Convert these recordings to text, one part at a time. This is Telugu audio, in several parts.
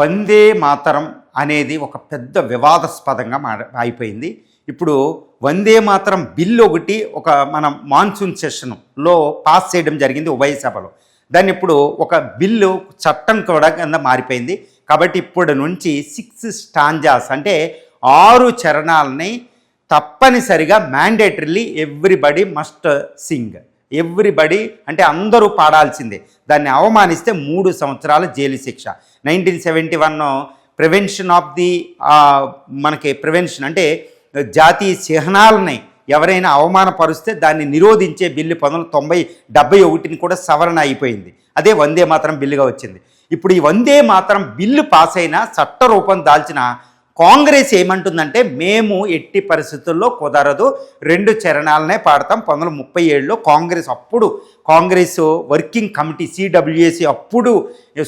వందే మాతరం అనేది ఒక పెద్ద వివాదాస్పదంగా అయిపోయింది. ఇప్పుడు వందే మాతరం బిల్లు ఒకటి మన మాన్సూన్ సెషన్లో పాస్ చేయడం జరిగింది ఉభయ సభలో. దాన్ని ఇప్పుడు ఒక బిల్లు చట్టం కూడా కింద మారిపోయింది. కాబట్టి ఇప్పటి నుంచి 6 స్టాంజాస్ అంటే 6 చరణాలని తప్పనిసరిగా మ్యాండేటరీలీ ఎవ్రీబడి మస్ట్ సింగ్. ఎవ్రీబడి అంటే అందరూ పాడాల్సిందే. దాన్ని అవమానిస్తే 3 సంవత్సరాల జైలు శిక్ష. 1971 ప్రివెన్షన్ ఆఫ్ ది మనకి ప్రివెన్షన్ అంటే జాతీయ చిహ్నాలని ఎవరైనా అవమానపరుస్తే దాన్ని నిరోధించే బిల్లు 1971 కూడా సవరణ అయిపోయింది. అదే వందే మాతరం బిల్లుగా వచ్చింది. ఇప్పుడు ఈ వందే మాతరం బిల్లు పాస్ అయినా చట్టరూపం దాల్చిన కాంగ్రెస్ ఏమంటుందంటే మేము ఎట్టి పరిస్థితుల్లో కుదరదు, 2 చరణాలనే పాడతాం. 1937లో కాంగ్రెస్ వర్కింగ్ కమిటీ సిడబ్ల్యూఏసి అప్పుడు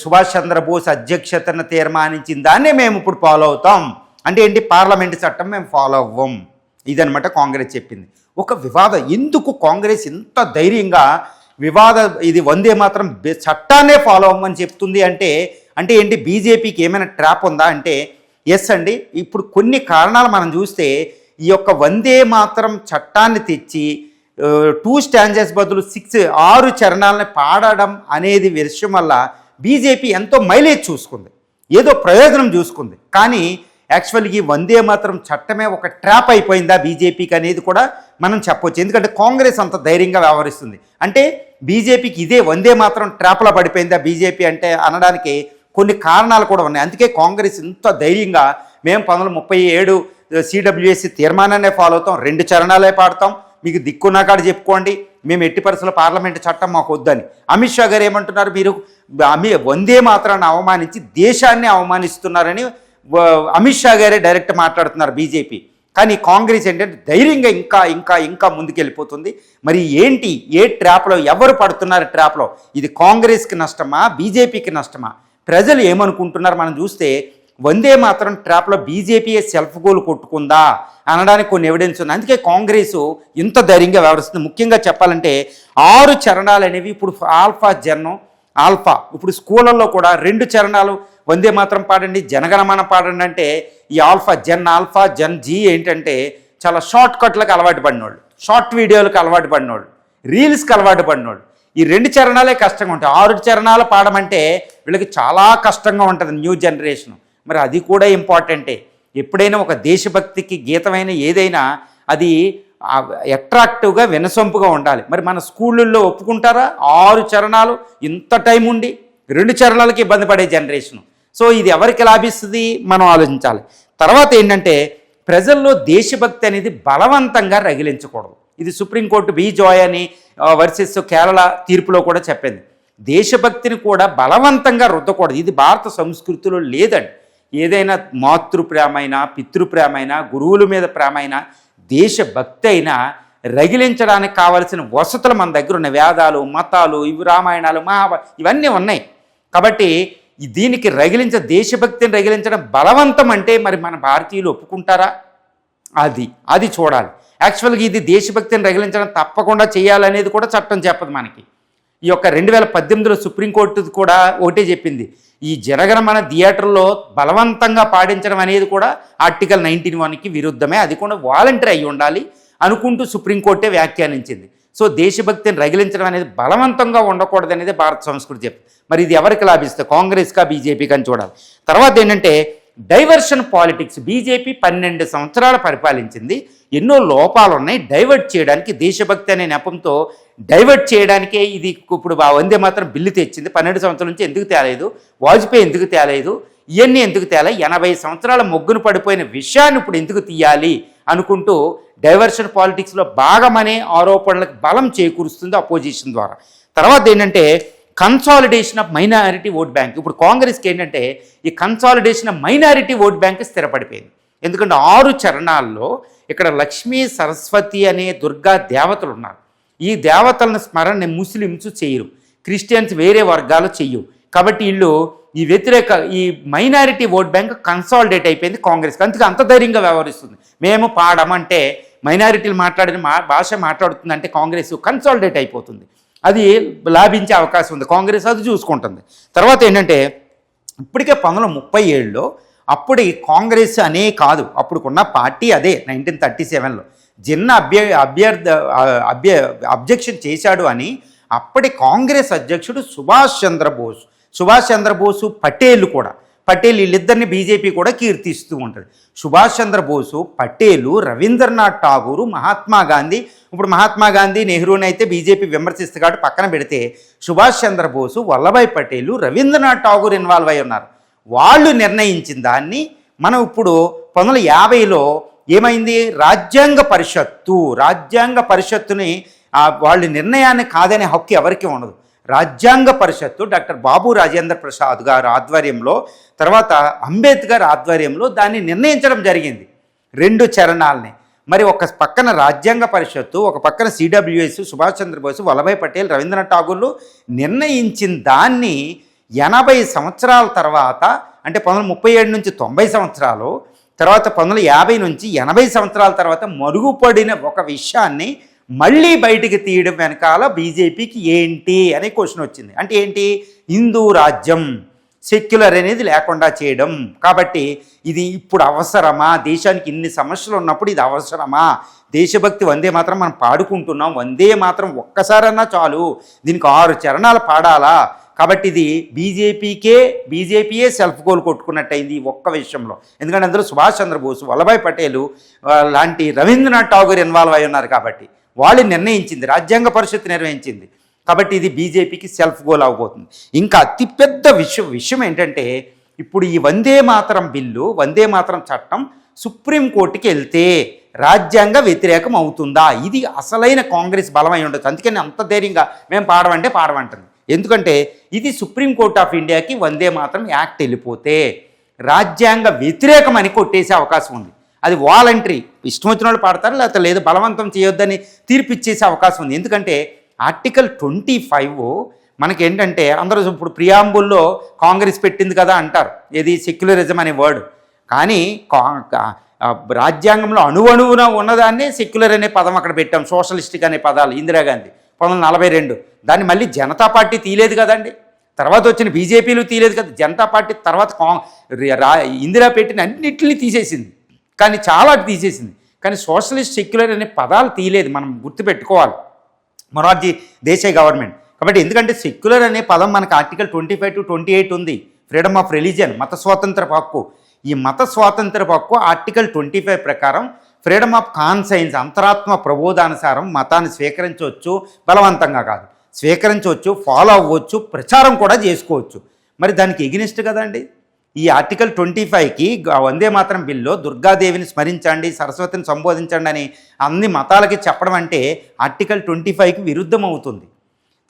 సుభాష్ చంద్రబోస్ అధ్యక్షతన తీర్మానించిన దాన్నే మేము ఇప్పుడు ఫాలో అవుతాం. అంటే ఏంటి, పార్లమెంటు చట్టం మేము ఫాలో అవ్వం. ఇదనమాట కాంగ్రెస్ చెప్పింది. ఒక వివాదం ఎందుకు కాంగ్రెస్ ఇంత ధైర్యంగా ఇది వందే మాత్రం చట్టాన్నే ఫాలో అవ్వమని చెప్తుంది అంటే ఏంటి, బీజేపీకి ఏమైనా ట్రాప్ ఉందా అంటే ఎస్ అండి. ఇప్పుడు కొన్ని కారణాలు మనం చూస్తే ఈ యొక్క వందే మాత్రం చట్టాన్ని తెచ్చి 2 స్టాంజెస్ బదులు 6 చరణాలని పాడడం అనేది విషయం వల్ల బీజేపీ ఎంతో మైలేజ్ చూసుకుంది, ఏదో ప్రయోజనం చూసుకుంది. కానీ యాక్చువల్గా ఈ వందే మాత్రం చట్టమే ఒక ట్రాప్ అయిపోయిందా బీజేపీకి అనేది కూడా మనం చెప్పొచ్చు. ఎందుకంటే కాంగ్రెస్ అంత ధైర్యంగా వ్యవహరిస్తుంది అంటే బీజేపీకి ఇదే వందే మాత్రం ట్రాప్లో పడిపోయిందా బీజేపీ అంటే అనడానికి కొన్ని కారణాలు కూడా ఉన్నాయి. అందుకే కాంగ్రెస్ ఇంత ధైర్యంగా మేము 1937 సిడబ్ల్యూఎస్సి తీర్మానాన్నే ఫాలో అవుతాం, 2 చరణాలే పాడతాం, మీకు దిక్కున్నాకాడ చెప్పుకోండి, మేము ఎట్టి పరిస్థితుల్లో పార్లమెంటు చట్టం మాకు వద్దని. అమిత్ షా గారు ఏమంటున్నారు, మీరు వందే మాత్రాన్ని అవమానించి దేశాన్ని అవమానిస్తున్నారని అమిత్ షా గారే డైరెక్ట్ మాట్లాడుతున్నారు బీజేపీ. కానీ కాంగ్రెస్ ఏంటంటే ధైర్యంగా ఇంకా ఇంకా ఇంకా ముందుకెళ్ళిపోతుంది. మరి ఏంటి, ఏ ట్రాప్లో ఎవరు పడుతున్నారు ట్రాప్లో? ఇది కాంగ్రెస్కి నష్టమా బీజేపీకి నష్టమా? ప్రజలు ఏమనుకుంటున్నారు మనం చూస్తే వందే మాత్రం ట్రాప్లో బీజేపీయే సెల్ఫ్ గోల్ కొట్టుకుందా అనడానికి కొన్ని ఎవిడెన్స్ ఉంది. అందుకే కాంగ్రెస్ ఇంత ధైర్యంగా వ్యవహరిస్తుంది. ముఖ్యంగా చెప్పాలంటే 6 చరణాలు అనేవి ఇప్పుడు ఆల్ఫా ఇప్పుడు స్కూళ్ళల్లో కూడా 2 చరణాలు వందే మాత్రం పాడండి, జనగణమన పాడండి అంటే ఈ ఆల్ఫా జన్ జీ ఏంటంటే చాలా షార్ట్ కట్లకు అలవాటు పడినోళ్ళు, షార్ట్ వీడియోలకు అలవాటు పడినోళ్ళు, రీల్స్కి అలవాటు పడినోళ్ళు. ఈ 2 చరణాలే కష్టంగా ఉంటాయి. 6 చరణాలు పాడమంటే వీళ్ళకి చాలా కష్టంగా ఉంటుంది న్యూ జనరేషన్. మరి అది కూడా ఇంపార్టెంటే. ఎప్పుడైనా ఒక దేశభక్తికి గీతమైన ఏదైనా అది అట్రాక్టివ్గా వినసొంపుగా ఉండాలి. మరి మన స్కూళ్ళల్లో ఒప్పుకుంటారా 6 చరణాలు ఇంత టైం ఉండి 2 చరణాలకి ఇబ్బంది పడే జనరేషను? సో ఇది ఎవరికి లాభిస్తుంది మనం ఆలోచించాలి. తర్వాత ఏంటంటే ప్రజల్లో దేశభక్తి అనేది బలవంతంగా రగిలించకూడదు. ఇది సుప్రీంకోర్టు బి జాయ్ అని వర్సెస్ కేరళ తీర్పులో కూడా చెప్పింది. దేశభక్తిని కూడా బలవంతంగా రుద్దకూడదు. ఇది భారత సంస్కృతిలో లేదండి. ఏదైనా మాతృప్రేమైనా పితృప్రేమైనా గురువుల మీద ప్రేమైనా దేశభక్తి అయినా రగిలించడానికి కావలసిన వసతులు మన దగ్గర ఉన్నాయి. వేదాలు, మతాలు, ఇవి రామాయణాలు, ఇవన్నీ ఉన్నాయి. కాబట్టి దీనికి దేశభక్తిని రగిలించడం బలవంతం అంటే మరి మన భారతీయులు ఒప్పుకుంటారా? అది చూడాలి. యాక్చువల్గా ఇది దేశభక్తిని రగిలించడం తప్పకుండా చేయాలనేది కూడా చట్టం చెప్పదు మనకి. ఈ యొక్క 2018లో సుప్రీంకోర్టు కూడా ఒకటే చెప్పింది, ఈ జనగణమన థియేటర్లో బలవంతంగా పాడించడం అనేది కూడా ఆర్టికల్ 19(1)కి విరుద్ధమే, అది కూడా వాలంటరీ అయి ఉండాలి అనుకుంటూ సుప్రీంకోర్టే వ్యాఖ్యానించింది. సో దేశభక్తిని రగిలించడం అనేది బలవంతంగా ఉండకూడదు అనేది భారత సంస్కృతి చెప్తుంది. మరి ఇది ఎవరికి లాభిస్తుంది, కాంగ్రెస్కా బీజేపీకి అని చూడాలి. తర్వాత ఏంటంటే డైవర్షన్ పాలిటిక్స్. బీజేపీ 12 సంవత్సరాలు పరిపాలించింది, ఎన్నో లోపాలు ఉన్నాయి. డైవర్ట్ చేయడానికి దేశభక్తి అనే నెపంతో డైవర్ట్ చేయడానికే ఇది ఇప్పుడు వందే మాత్రం బిల్లు తెచ్చింది. 12 సంవత్సరాల నుంచి ఎందుకు తేలేదు, వాజ్పేయి ఎందుకు తేలేదు, ఇవన్నీ ఎందుకు తేలా, 80 సంవత్సరాల మొగ్గును పడిపోయిన విషయాన్ని ఇప్పుడు ఎందుకు తీయాలి అనుకుంటూ డైవర్షన్ పాలిటిక్స్లో భాగమనే ఆరోపణలకు బలం చేకూరుస్తుంది అపోజిషన్ ద్వారా. తర్వాత ఏంటంటే consolidation of minority vote bank. ఇప్పుడు కాంగ్రెస్కి ఏంటంటే ఈ consolidation of minority vote bank స్థిరపడిపోయింది. ఎందుకంటే 6 చరణాల్లో ఇక్కడ లక్ష్మీ సరస్వతి అనే దుర్గా దేవతలు ఉన్నారు. ఈ దేవతలను స్మరణ ముస్లిమ్స్ చేయరు, క్రిస్టియన్స్ వేరే వర్గాలు చెయ్యవు. కాబట్టి వీళ్ళు ఈ మైనారిటీ ఓట్ బ్యాంక్ కన్సాలిడేట్ అయిపోయింది కాంగ్రెస్కి. అందుకే అంత ధైర్యంగా వ్యవహరిస్తుంది. మేము పాడమంటే మైనారిటీలు మాట్లాడిన భాష మాట్లాడుతుందంటే కాంగ్రెస్ కన్సాలిడేట్ అయిపోతుంది. అది లాభించే అవకాశం ఉంది, కాంగ్రెస్ అది చూసుకుంటుంది. తర్వాత ఏంటంటే ఇప్పటికే 1937లో అప్పుడు కాంగ్రెస్ అనే కాదు, అప్పుడుకున్న పార్టీ అదే 1937లో జిన్నా అబ్జెక్షన్ చేశాడు అని అప్పటి కాంగ్రెస్ అధ్యక్షుడు సుభాష్ చంద్రబోసు పటేల్ కూడా, పటేల్ వీళ్ళిద్దరిని బీజేపీ కూడా కీర్తిస్తూ ఉంటుంది. సుభాష్ చంద్రబోసు, పటేలు, రవీంద్రనాథ్ ఠాగూరు, మహాత్మా గాంధీ. ఇప్పుడు మహాత్మా గాంధీ, నెహ్రూని అయితే బీజేపీ విమర్శిస్తూ కాబట్టి పక్కన పెడితే సుభాష్ చంద్రబోసు, వల్లభాయ్ పటేలు, రవీంద్రనాథ్ ఠాగూర్ ఇన్వాల్వ్ అయి ఉన్నారు. వాళ్ళు నిర్ణయించిన దాన్ని మనం ఇప్పుడు 1950లో ఏమైంది, రాజ్యాంగ పరిషత్తుని వాళ్ళ నిర్ణయాన్ని కాదనే హక్కు ఎవరికి ఉండదు. రాజ్యాంగ పరిషత్తు డాక్టర్ బాబు రాజేంద్ర ప్రసాద్ గారు ఆధ్వర్యంలో, తర్వాత అంబేద్కర్ ఆధ్వర్యంలో దాన్ని నిర్ణయించడం జరిగింది 2 చరణాలని. మరి ఒక పక్కన రాజ్యాంగ పరిషత్తు, ఒక పక్కన సిడబ్ల్యూఎస్, సుభాష్ చంద్రబోస్, వల్లభాయ్ పటేల్, రవీంద్రనాథ్ ఠాగూర్లు నిర్ణయించిన దాన్ని 80 సంవత్సరాల తర్వాత, అంటే 1937 నుంచి 90 సంవత్సరాలు తర్వాత, 1950 నుంచి 80 సంవత్సరాల తర్వాత మరుగుపడిన ఒక విషయాన్ని మళ్ళీ బయటికి తీయడం వెనకాల బీజేపీకి ఏంటి అనే క్వశ్చన్ వచ్చింది. అంటే ఏంటి, హిందూ రాజ్యం, సెక్యులర్ అనేది లేకుండా చేయడం. కాబట్టి ఇది ఇప్పుడు అవసరమా, దేశానికి ఇన్ని సమస్యలు ఉన్నప్పుడు ఇది అవసరమా, దేశభక్తి వందే మాత్రం మనం పాడుకుంటున్నాం, వందే మాత్రం ఒక్కసారన్నా చాలు, దీనికి 6 చరణాలు పాడాలా. కాబట్టి ఇది బీజేపీయే సెల్ఫ్ గోల్ కొట్టుకున్నట్టయింది ఈ ఒక్క విషయంలో. ఎందుకంటే అందులో సుభాష్ చంద్రబోసు, వల్లభాయ్ పటేలు లాంటి రవీంద్రనాథ్ ఠాగూర్ ఇన్వాల్వ్ అయి ఉన్నారు. కాబట్టి వాళ్ళు నిర్ణయించింది, రాజ్యాంగ పరిషత్ నిర్వహించింది. కాబట్టి ఇది బీజేపీకి సెల్ఫ్ గోల్ అవబోతుంది. ఇంకా అతిపెద్ద విషయం ఏంటంటే, ఇప్పుడు ఈ వందే మాతరం బిల్లు, వందే మాతరం చట్టం సుప్రీంకోర్టుకి వెళ్తే రాజ్యాంగ వ్యతిరేకం అవుతుందా? ఇది అసలైన కాంగ్రెస్ బలమై ఉండొచ్చు. అందుకని అంత ధైర్యంగా మేము పాడమంటుంది. ఎందుకంటే ఇది సుప్రీంకోర్టు ఆఫ్ ఇండియాకి వందే మాతరం యాక్ట్ వెళ్ళిపోతే రాజ్యాంగ వ్యతిరేకం అని కొట్టేసే అవకాశం ఉంది. అది వాలంటరీ, ఇష్టం వచ్చిన వాళ్ళు పాడతారు, లేకపోతే లేదు బలవంతం చేయొద్దని తీర్పిచ్చేసే అవకాశం ఉంది. ఎందుకంటే ఆర్టికల్ 25 మనకేంటంటే, అందరూ ఇప్పుడు ప్రియాంబుల్లో కాంగ్రెస్ పెట్టింది కదా అంటారు, ఏది సెక్యులరిజం అనే వర్డ్. కానీ రాజ్యాంగంలో అణువణువున ఉన్నదాన్ని సెక్యులర్ అనే పదం అక్కడ పెట్టాం, సోషలిస్టిక్ అనే పదాలు. ఇందిరాగాంధీ 1942 దాన్ని మళ్ళీ జనతా పార్టీ తీయలేదు కదండి, తర్వాత వచ్చిన బీజేపీలు తీయలేదు కదా. జనతా పార్టీ తర్వాత ఇందిరా పెట్టిన అన్నింటినీ తీసేసింది, కానీ చాలా తీసేసింది. కానీ సోషలిస్ట్, సెక్యులర్ అనే పదాలు తీయలేదు, మనం గుర్తుపెట్టుకోవాలి మొరార్జీ దేశాయ్ గవర్నమెంట్. కాబట్టి ఎందుకంటే సెక్యులర్ అనే పదం మనకు ఆర్టికల్ 25 to 28 ఉంది, ఫ్రీడమ్ ఆఫ్ రిలీజియన్, మత స్వాతంత్ర హక్కు. ఈ మత స్వాతంత్ర హక్కు ఆర్టికల్ 25 ప్రకారం ఫ్రీడమ్ ఆఫ్ కాన్సైన్స్, అంతరాత్మ ప్రబోధానుసారం మతాన్ని స్వీకరించవచ్చు, బలవంతంగా కాదు స్వీకరించవచ్చు, ఫాలో అవ్వచ్చు, ప్రచారం కూడా చేసుకోవచ్చు. మరి దానికి ఎగినిస్ట్ కదండి ఈ ఆర్టికల్ 25కి. వందే మాతరం బిల్లో దుర్గాదేవిని స్మరించండి, సరస్వతిని సంబోధించండి అని అన్ని మతాలకి చెప్పడం అంటే ఆర్టికల్ 25కి విరుద్ధం అవుతుంది.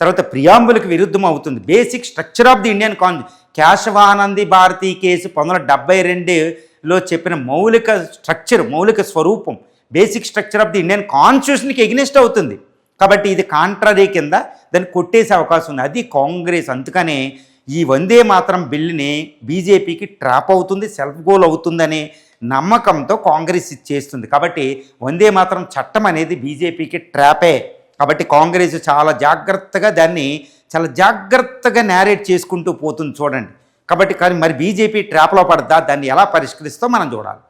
తర్వాత ప్రియాంబుల్కి విరుద్ధం అవుతుంది. Basic structure of the Indian Kesavananda Bharati case 1972లో చెప్పిన మౌలిక స్వరూపం, basic structure of the Indian కాన్స్టిట్యూషన్కి ఎగ్నెస్ట్ అవుతుంది. కాబట్టి ఇది కాంట్రరీ కింద దాన్ని కొట్టేసే అవకాశం ఉంది. అది కాంగ్రెస్. అందుకనే ఈ వందే మాతరం బిల్లుని బీజేపీకి ట్రాప్ అవుతుంది, సెల్ఫ్ గోల్ అవుతుందనే నమ్మకంతో కాంగ్రెస్ చేస్తుంది. కాబట్టి వందే మాతరం చట్టం అనేది బీజేపీకి ట్రాపే. కాబట్టి కాంగ్రెస్ చాలా జాగ్రత్తగా నేరేట్ చేసుకుంటూ పోతుంది చూడండి. కాబట్టి కానీ మరి బీజేపీ ట్రాప్లో పడద్దా, దాన్ని ఎలా పరిష్కరిస్తో మనం చూడాలి.